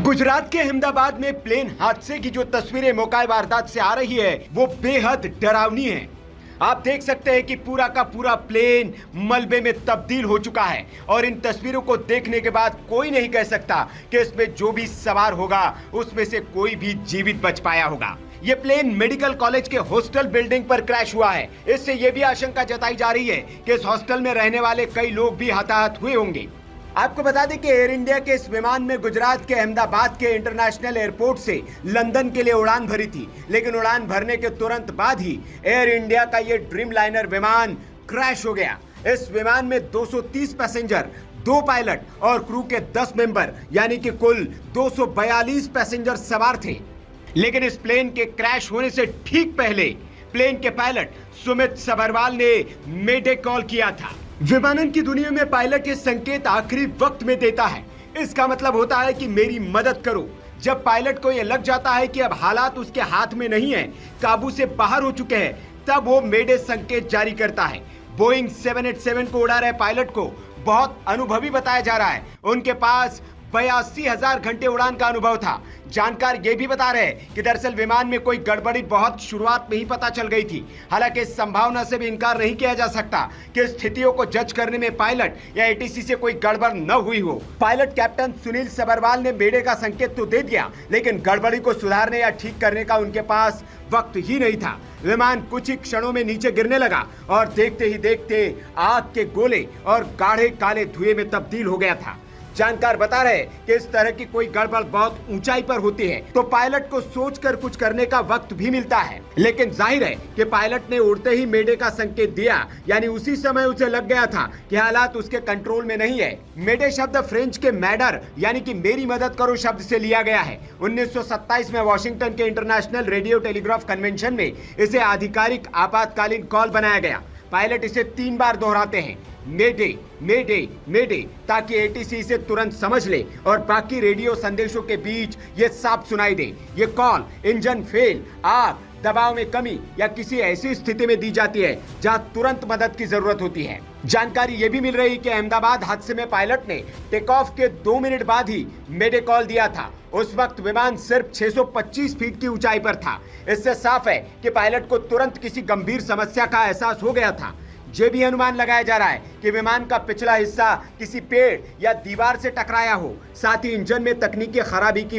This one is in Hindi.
गुजरात के अहमदाबाद में प्लेन हादसे की जो तस्वीरें मौके वारदात से आ रही है वो बेहद डरावनी है। आप देख सकते हैं कि पूरा का पूरा प्लेन मलबे में तब्दील हो चुका है और इन तस्वीरों को देखने के बाद कोई नहीं कह सकता कि इसमें जो भी सवार होगा उसमें से कोई भी जीवित बच पाया होगा। ये प्लेन मेडिकल कॉलेज के हॉस्टल बिल्डिंग पर क्रैश हुआ है। इससे यह भी आशंका जताई जा रही है कि इस हॉस्टल में रहने वाले कई लोग भी हताहत हुए होंगे। आपको बता दें कि एयर इंडिया के इस विमान में गुजरात के अहमदाबाद के इंटरनेशनल एयरपोर्ट से लंदन के लिए उड़ान भरी थी, लेकिन उड़ान भरने के तुरंत बाद ही एयर इंडिया का ये ड्रीम लाइनर विमान क्रैश हो गया। इस विमान में 230 पैसेंजर, 2 पायलट और क्रू के 10 मेंबर यानी कि कुल 242 पैसेंजर सवार थे। लेकिन इस प्लेन के क्रैश होने से ठीक पहले प्लेन के पायलट सुमित सबरवाल ने मेडे कॉल किया था। विमानन की दुनिया में पायलट ये संकेत आखिरी वक्त में देता है। इसका मतलब होता है कि मेरी मदद करो। जब पायलट को यह लग जाता है कि अब हालात उसके हाथ में नहीं है, काबू से बाहर हो चुके हैं, तब वो मेडे संकेत जारी करता है। बोइंग 787 को उड़ा रहे पायलट को बहुत अनुभवी बताया जा रहा है। उनके पास 82,000 घंटे उड़ान का अनुभव था। जानकार ये भी बता रहे हैं कि दरअसल विमान में कोई गड़बड़ी बहुत शुरुआत में ही पता चल गई थी। हालांकि इस संभावना से भी इनकार नहीं किया जा सकता कि स्थितियों को जज करने में पायलट या एटीसी से कोई गड़बड़ न हुई हो। पायलट कैप्टन सुनील सबरवाल ने मेडे का संकेत तो दे दिया, लेकिन गड़बड़ी को सुधारने या ठीक करने का उनके पास वक्त ही नहीं था। विमान कुछ ही क्षणों में नीचे गिरने लगा और देखते ही देखते आग के गोले और गाढ़े काले धुएं में तब्दील हो गया था। जानकार बता रहे कि इस तरह की कोई गड़बड़ बहुत ऊंचाई पर होती है तो पायलट को सोचकर कुछ करने का वक्त भी मिलता है, लेकिन जाहिर है कि पायलट ने उड़ते ही मेडे का संकेत दिया, यानी उसी समय उसे लग गया था कि हालात उसके कंट्रोल में नहीं है। मेडे शब्द फ्रेंच के मैडर यानी कि मेरी मदद करो शब्द से लिया गया है। 1927 में वॉशिंगटन के इंटरनेशनल रेडियो टेलीग्राफ कन्वेंशन में इसे आधिकारिक आपातकालीन कॉल बनाया गया। पायलट इसे 3 बार दोहराते हैं, मेडे मेडे मेडे, ताकि एटीसी इसे तुरंत समझ ले और बाकी रेडियो संदेशों के बीच ये साफ सुनाई दे। ये कॉल इंजन फेल, आग, दबाव में कमी या किसी ऐसी स्थिति में दी जाती है जहां तुरंत मदद की जरूरत होती है। जानकारी ये भी मिल रही कि अहमदाबाद हादसे में पायलट ने टेक ऑफ के 2 मिनट बाद ही मेडे कॉल दिया था। उस वक्त विमान सिर्फ 625 फीट की ऊंचाई पर था। इससे साफ है कि पायलट को तुरंत किसी गंभीर समस्या का एहसास हो गया था। ये भी अनुमान लगाया जा रहा है कि विमान का पिछला हिस्सा किसी पेड़ या दीवार से टकराया हो। साथ ही इंजन में तकनीकी खराबी की